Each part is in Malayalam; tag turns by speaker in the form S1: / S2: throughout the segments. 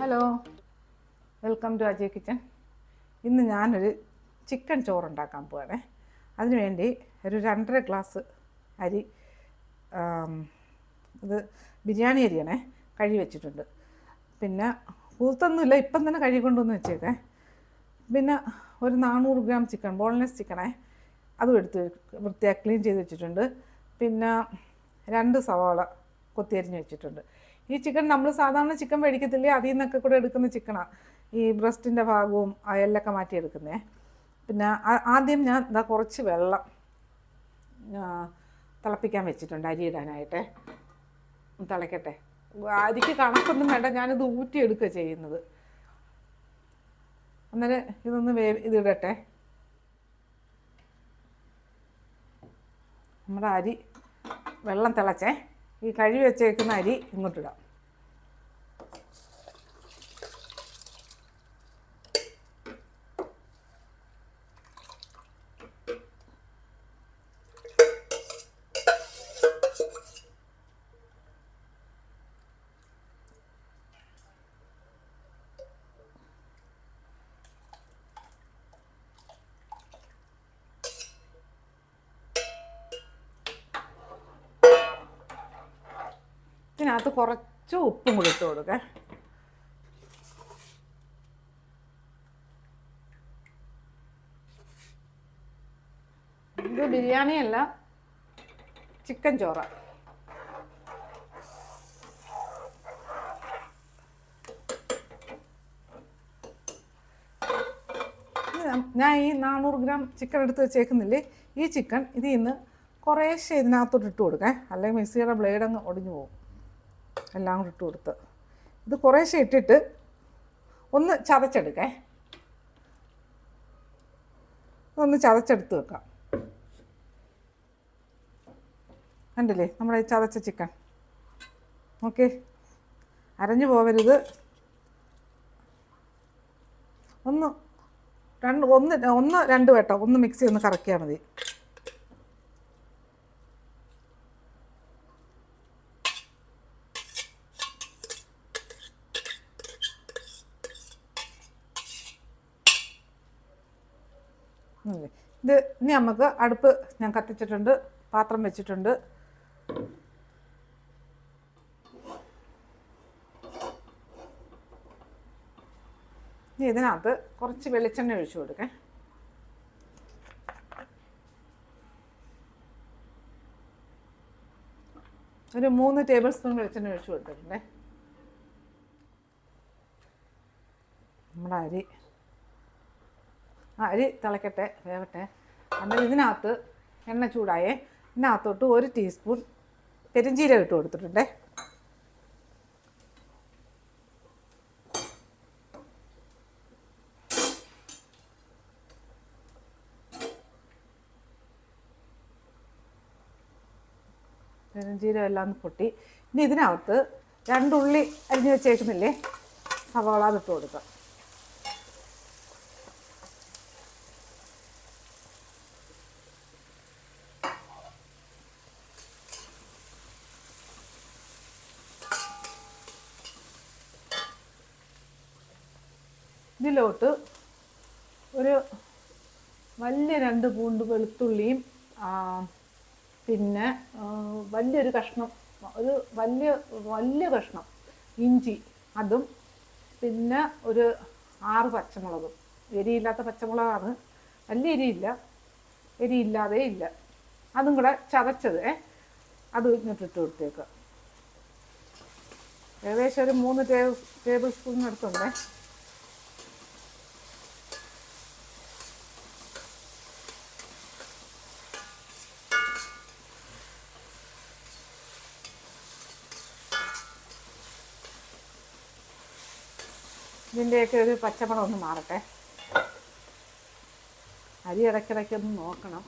S1: Hello, welcome to Ajay kitchen. ഇന്ന് ഞാനൊരു ചിക്കൻ ചോറുണ്ടാക്കാൻ പോവാണേ. അതിനുവേണ്ടി ഒരു 2.5 ഗ്ലാസ് അരി, ഇത് ബിരിയാണി അരിയാണേ, കഴുകി വെച്ചിട്ടുണ്ട്. പിന്നെ കൂത്തൊന്നുമില്ല, ഇപ്പം തന്നെ കഴുകി കൊണ്ടുവന്ന് വെച്ചേക്കേ. പിന്നെ ഒരു 400 ഗ്രാം ചിക്കൻ, ബോൺലെസ് ചിക്കണേ, അതും എടുത്ത് വൃത്തിയാക്കി ക്ലീൻ ചെയ്ത് വെച്ചിട്ടുണ്ട്. പിന്നെ 2 സവാള കൊത്തിയരിഞ്ഞ് വെച്ചിട്ടുണ്ട്. ഈ ചിക്കൻ നമ്മൾ സാധാരണ ചിക്കൻ മേടിക്കത്തില്ലേ, അതിൽ നിന്നൊക്കെ കൂടെ എടുക്കുന്ന ചിക്കനാണ്. ഈ ബ്രസ്റ്റിൻ്റെ ഭാഗവും എല്ലൊക്കെ മാറ്റിയെടുക്കുന്നേ. പിന്നെ ആദ്യം ഞാൻ കുറച്ച് വെള്ളം തിളപ്പിക്കാൻ വെച്ചിട്ടുണ്ട് അരി ഇടാനായിട്ട്. തിളയ്ക്കട്ടെ. അരിക്ക് കണക്കൊന്നും വേണ്ട, ഞാനിത് ഊറ്റിയെടുക്കുക ചെയ്യുന്നത്. അന്നേരം ഇതൊന്ന് ഇതിടട്ടെ. നമ്മുടെ അരി വെള്ളം തിളച്ചേ. ഈ കഴുകി വെച്ചേക്കുന്ന അരി ഇങ്ങോട്ടിടാം. ഇതിനകത്ത് കുറച്ച് ഉപ്പും കൂടി ഇട്ട് കൊടുക്കേ. ഇത് ബിരിയാണിയല്ല, ചിക്കൻ ചോറ. ഞാൻ ഈ 400 ഗ്രാം ചിക്കൻ എടുത്ത് വെച്ചേക്കുന്നില്ലേ, ഈ ചിക്കൻ ഇതിൽ നിന്ന് കുറേശ്ശെ ഇതിനകത്തോട്ട് ഇട്ട് കൊടുക്കേ, അല്ലെങ്കിൽ മിക്സിയുടെ ബ്ലേഡ് അങ്ങ് ഒടിഞ്ഞു പോകും. എല്ലാം കൂടി ഇട്ട് കൊടുത്ത് ഇത് കുറേശ്ശെ ഇട്ടിട്ട് ഒന്ന് ചതച്ചെടുക്കേ. ഒന്ന് ചതച്ചെടുത്ത് വെക്കാം. കണ്ടില്ലേ നമ്മുടെ ചതച്ച ചിക്കൻ? ഓക്കെ, അരഞ്ഞു പോവരുത്. ഒന്ന് രണ്ട് വട്ടം ഒന്ന് മിക്സി ഒന്ന് കറക്കിയാൽ മതി. ഇത് ഇനി നമുക്ക് അടുപ്പ് ഞാൻ കത്തിച്ചിട്ടുണ്ട്, പാത്രം വെച്ചിട്ടുണ്ട്. ഇനി ഇതിനകത്ത് കുറച്ച് വെളിച്ചെണ്ണ ഒഴിച്ചു കൊടുക്കേ. ഒരു 3 ടേബിൾ സ്പൂൺ വെളിച്ചെണ്ണ ഒഴിച്ചു കൊടുത്തിട്ടുണ്ടേ. നമ്മുടെ അരി തിളക്കട്ടെ, വേവട്ടെ. എന്നാൽ ഇതിനകത്ത് എണ്ണ ചൂടായേ, ഇതിനകത്തോട്ട് 1 ടീസ്പൂൺ പെരുംജീരകം ഇട്ട് കൊടുത്തിട്ടുണ്ടേ. പെരുംജീരകം എല്ലാം ഒന്ന് പൊട്ടി. ഇനി ഇതിനകത്ത് 2 ഉള്ളി അരിഞ്ഞ് വെച്ചേക്കുന്നില്ലേ, സവാള അതിട്ട് കൊടുക്കാം. ഇതിലോട്ട് ഒരു വലിയ 2 പൂണ്ട് വെളുത്തുള്ളിയും, പിന്നെ വലിയൊരു കഷ്ണം, ഒരു വലിയ കഷ്ണം ഇഞ്ചി അതും, പിന്നെ ഒരു 6 പച്ചമുളകും. എരിയില്ലാത്ത പച്ചമുളകാണ്, വലിയ എരിയില്ലാതെ ഇല്ല. അതും കൂടെ ചതച്ചത് അത് ഇങ്ങോട്ടിട്ട് കൊടുത്തേക്കുക. ഏകദേശം ഒരു 3 ടേബിൾ സ്പൂൺ എടുത്തുണ്ടേ. ഇതിൻ്റെയൊക്കെ ഒരു പച്ചമണം ഒന്ന് മാറട്ടെ. അരി ഇടയ്ക്കിടയ്ക്കൊന്ന് നോക്കണം.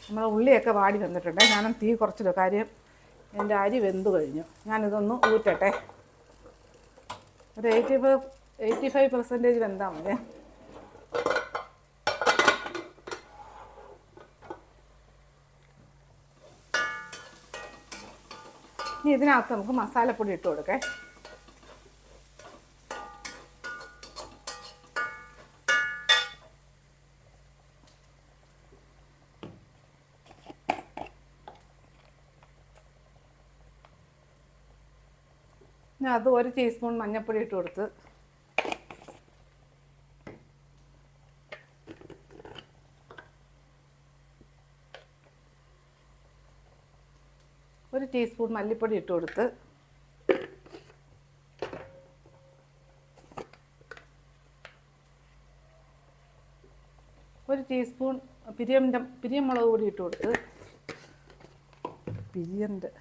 S1: നമ്മളെ ഉള്ളിയൊക്കെ വാടി വന്നിട്ടുണ്ട്. ഞാനും തീ കുറച്ചിടും, കാര്യം എൻ്റെ അരി വെന്ത് കഴിഞ്ഞു. ഞാനിതൊന്ന് ഊറ്റട്ടെ. ഒരു 85% വെന്താൽ മതി. ഇനി ഇതിനകത്ത് നമുക്ക് മസാലപ്പൊടി ഇട്ട് കൊടുക്കേ. ഇനി അത് 1 ടീസ്പൂൺ മഞ്ഞൾപ്പൊടി ഇട്ട് കൊടുത്ത്, 1 ടീസ്പൂൺ മല്ലിപ്പൊടി ഇട്ട് കൊടുത്ത്, 1 ടീസ്പൂൺ പിരിയമുളക് പൊടി ഇട്ട് കൊടുത്ത്, പിരിയൻ്റെ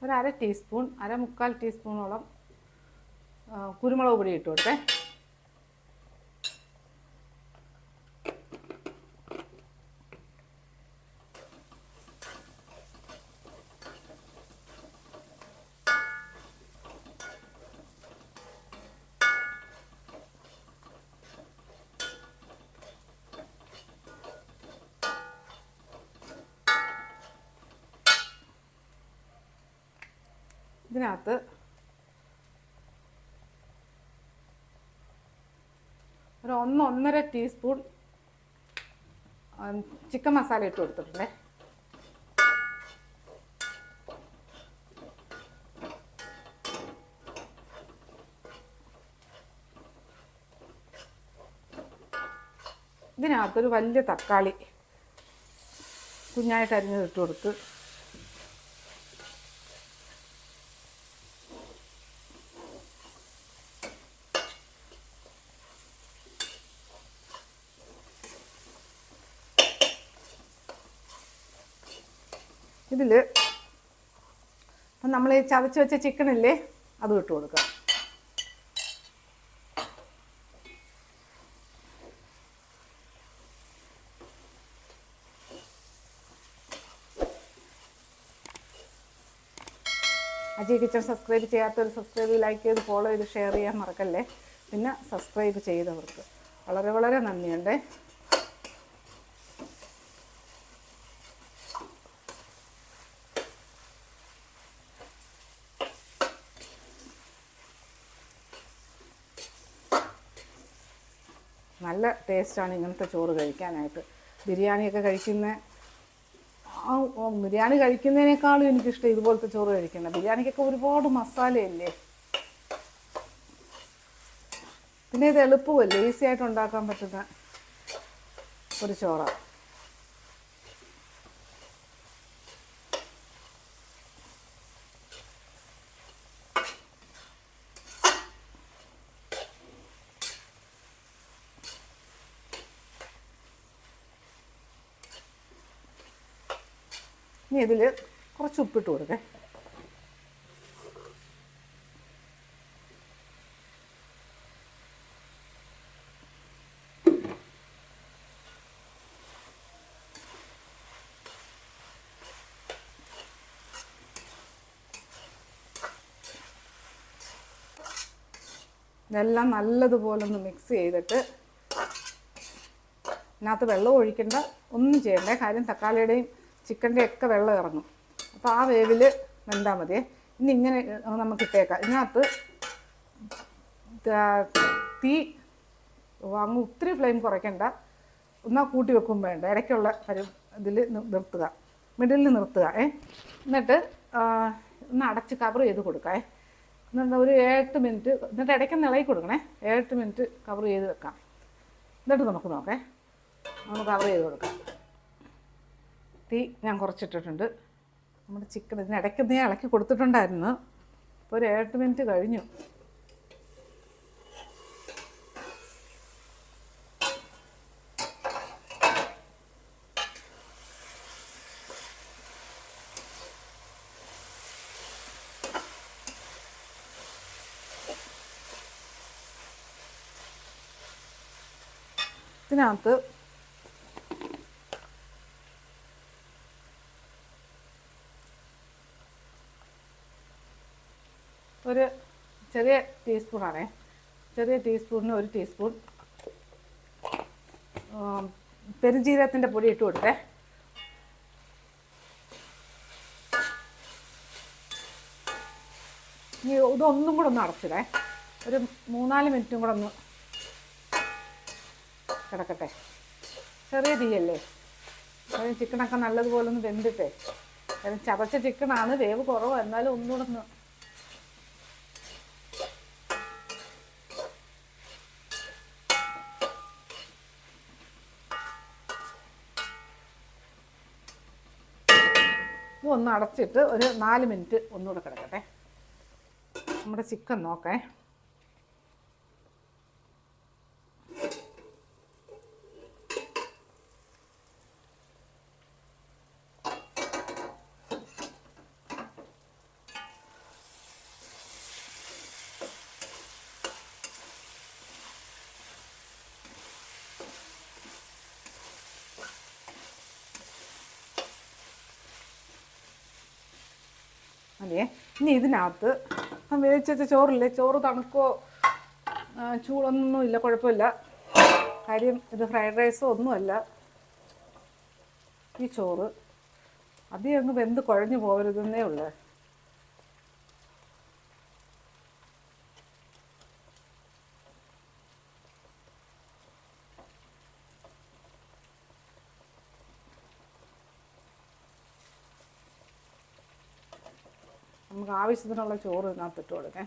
S1: ഒരു 1/2 ടീസ്പൂൺ 1/4 ടീസ്പൂണോളം കുരുമുളക് പൊടി ഇട്ട് കൊടുത്തേ. ഇതിനകത്ത് ഒരു 1-1.5 ടീസ്പൂൺ ചിക്കൻ മസാല ഇട്ട് കൊടുത്തിട്ടുണ്ടേ. ഇതിനകത്തൊരു വലിയ തക്കാളി കുഞ്ഞായിട്ട് അരിഞ്ഞത് ഇട്ട് കൊടുത്ത്, ഇതിൽ നമ്മൾ ഈ ചതച്ച് വെച്ച ചിക്കനില്ലേ അതും ഇട്ട് കൊടുക്കുക. അജയ് കിച്ചൺ സബ്സ്ക്രൈബ് ചെയ്യാത്തവർ സബ്സ്ക്രൈബ്, ലൈക്ക് ചെയ്ത്, ഫോളോ ചെയ്ത്, ഷെയർ ചെയ്യാൻ മറക്കല്ലേ. പിന്നെ സബ്സ്ക്രൈബ് ചെയ്തവർക്ക് വളരെ വളരെ നന്ദിയുണ്ട്. നല്ല ടേസ്റ്റാണ് ഇങ്ങനത്തെ ചോറ് കഴിക്കാനായിട്ട്. ബിരിയാണിയൊക്കെ ബിരിയാണി കഴിക്കുന്നതിനേക്കാളും എനിക്കിഷ്ടം ഇതുപോലത്തെ ചോറ് കഴിക്കുന്നത്. ബിരിയാണിക്കൊക്കെ ഒരുപാട് മസാലയല്ലേ, പിന്നെ ഇത് എളുപ്പമല്ലേ, ഈസി ആയിട്ട് ഉണ്ടാക്കാൻ പറ്റുന്ന ഒരു ചോറാണ്. ഇനി ഇതിൽ കുറച്ച് ഉപ്പിട്ട് കൊടുക്കേ. ഇതെല്ലാം നല്ലതുപോലെ ഒന്ന് മിക്സ് ചെയ്തിട്ട്, ഇതിനകത്ത് വെള്ളം ഒഴിക്കേണ്ട, ഒന്നും ചെയ്യണ്ടേ. കാര്യം തക്കാളിയുടെയും ചിക്കൻ്റെ ഒക്കെ വെള്ളം ഇറങ്ങും. അപ്പോൾ ആ വേവിൽ വെന്താൽ മതിയേ. ഇനി ഇങ്ങനെ നമുക്ക് ഇട്ടേക്കാം. ഇതിനകത്ത് തീ അങ്ങ് ഒത്തിരി ഫ്ലെയിം കുറയ്ക്കണ്ട, എന്നാൽ കൂട്ടി വെക്കും വേണ്ട. ഇടയ്ക്കുള്ള ഇതിൽ നിർത്തുക, മിഡിലിൽ നിർത്തുക. എന്നിട്ട് ഒന്ന് അടച്ച് കവർ ചെയ്ത് കൊടുക്കാം. എന്നിട്ട് ഒരു 8 മിനിറ്റ്, എന്നിട്ട് ഇടയ്ക്ക് ഇളകി കൊടുക്കണേ. 8 മിനിറ്റ് കവർ ചെയ്ത് വെക്കാം. എന്നിട്ട് നമുക്ക് നോക്കേ, നമുക്ക് കവർ ചെയ്ത് കൊടുക്കാം. തീ ഞാൻ കുറച്ചിട്ടിട്ടുണ്ട്. നമ്മുടെ ചിക്കൻ ഇതിനിടയ്ക്ക് ഞാൻ ഇളക്കി കൊടുത്തിട്ടുണ്ടായിരുന്നു. ഇപ്പോൾ ഒരു 8 മിനിറ്റ് കഴിഞ്ഞു. ഇതിനകത്ത് ഒരു ചെറിയ ടീസ്പൂണാണേ ചെറിയ ടീസ്പൂണിന് 1 ടീസ്പൂൺ പെരുംജീരകത്തിൻ്റെ പൊടി ഇട്ട് കൊടുത്തേ. ഇനി ഇതൊന്നും കൂടെ ഒന്ന് അടച്ചിടേ. ഒരു 3-4 മിനിറ്റും കൂടെ ഒന്ന് കിടക്കട്ടെ. ചെറിയ തീയല്ലേ, അതിന് ചിക്കനൊക്കെ നല്ലതുപോലെ ഒന്ന് വെന്തിട്ടേ. അതിന് ചതച്ച ചിക്കനാണ്, വേവ് കുറവ്, എന്നാലും ഒന്നുകൂടെ ഒന്ന് ഒന്ന് അടച്ചിട്ട് ഒരു 4 മിനിറ്റ് ഒന്നുകൂടെ കിടക്കട്ടെ. നമ്മുടെ ചിക്കൻ നോക്കേ. അതെ, ഇനി ഇതിനകത്ത് വേവിച്ച ചോറില്ലേ, ചോറ് തണുക്കോ ചൂടൊന്നുമില്ല, കുഴപ്പമില്ല. കാര്യം ഇത് ഫ്രൈഡ് റൈസോ ഒന്നുമല്ല. ഈ ചോറ് അധികം അങ്ങ് വെന്ത് കുഴഞ്ഞു പോകരുതെന്നേ ഉള്ളൂ. നമുക്ക് ആവശ്യത്തിനുള്ള ചോറ് ഇതിനകത്ത് ഇട്ട് കൊടുക്കേ.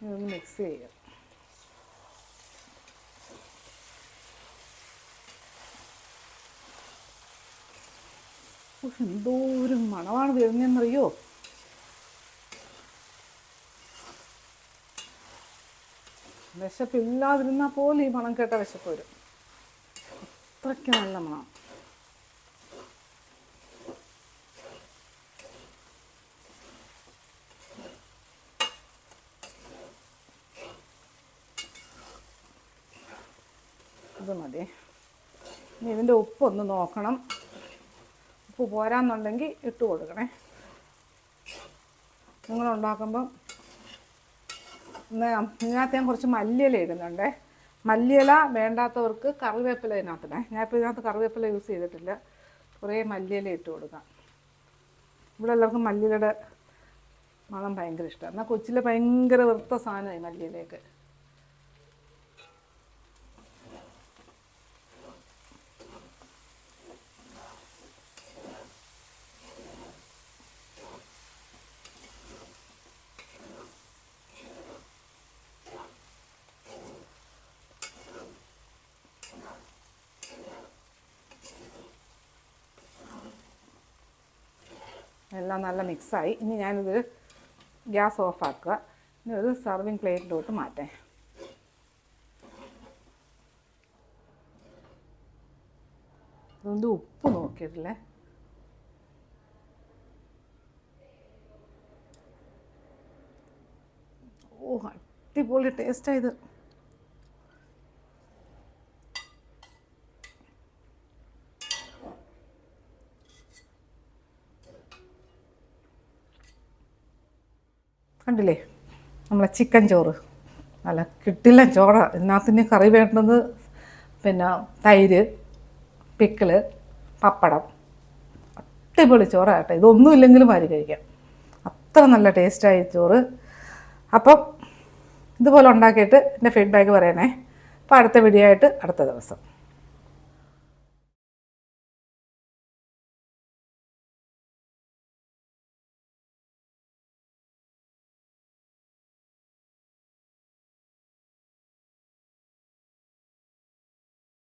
S1: ഇതൊന്ന് മിക്സ് ചെയ്യാം. എന്തോ ഒരു മണമാണ് വരുന്നതെന്നറിയോ. വിശപ്പില്ലാതിരുന്നാൽ പോലും ഈ മണം കേട്ട വിശപ്പ് വരും. അത്രയ്ക്ക് നല്ല മണം. ഇത് മതി. ഇനി ഇതിൻ്റെ ഉപ്പൊന്ന് നോക്കണം. ഉപ്പ് പോരാന്നുണ്ടെങ്കിൽ ഇട്ട് കൊടുക്കണേ. നിങ്ങളുണ്ടാക്കുമ്പം ഇതിനകത്ത് ഞാൻ കുറച്ച് മല്ലിയില ഇടുന്നുണ്ട്. മല്ലിയില വേണ്ടാത്തവർക്ക് കറിവേപ്പില ഇതിനകത്തിടേ. ഞാനിപ്പോൾ ഇതിനകത്ത് കറിവേപ്പില യൂസ് ചെയ്തിട്ടില്ല. കുറേ മല്ലിയില ഇട്ട് കൊടുക്കാം. ഇവിടെ എല്ലാവർക്കും മല്ലിയിലയുടെ മണം ഭയങ്കര ഇഷ്ടമാണ്. എന്നാൽ കൊച്ചിലെ ഭയങ്കര വൃത്ത സാധനമായി മല്ലിയിലേക്ക്. എല്ലാം നല്ല മിക്സായി. ഇനി ഞാനിത് ഗ്യാസ് ഓഫാക്കുക. ഇനി ഒരു സർവിങ് പ്ലേറ്റിലോട്ട് മാറ്റാം. അതുകൊണ്ട് ഉപ്പ് നോക്കിയിട്ടില്ലേ. ഓ, അടിപൊളി ടേസ്റ്റായത്. കണ്ടില്ലേ നമ്മളെ ചിക്കൻ ചോറ്, നല്ല കിട്ടില്ല ചോറ്. ഇതിനകത്തിന് കറി വേണ്ടത് പിന്നെ തൈര്, പിക്കിള്, പപ്പടം. അടിപൊളി ചോറാകട്ടെ. ഇതൊന്നും ഇല്ലെങ്കിലും വാരി കഴിക്കാം. അത്ര നല്ല ടേസ്റ്റായി ചോറ്. അപ്പം ഇതുപോലെ ഉണ്ടാക്കിയിട്ട് എൻ്റെ ഫീഡ്ബാക്ക് പറയണേ. അപ്പോൾ അടുത്ത വീഡിയോ ആയിട്ട് അടുത്ത ദിവസം.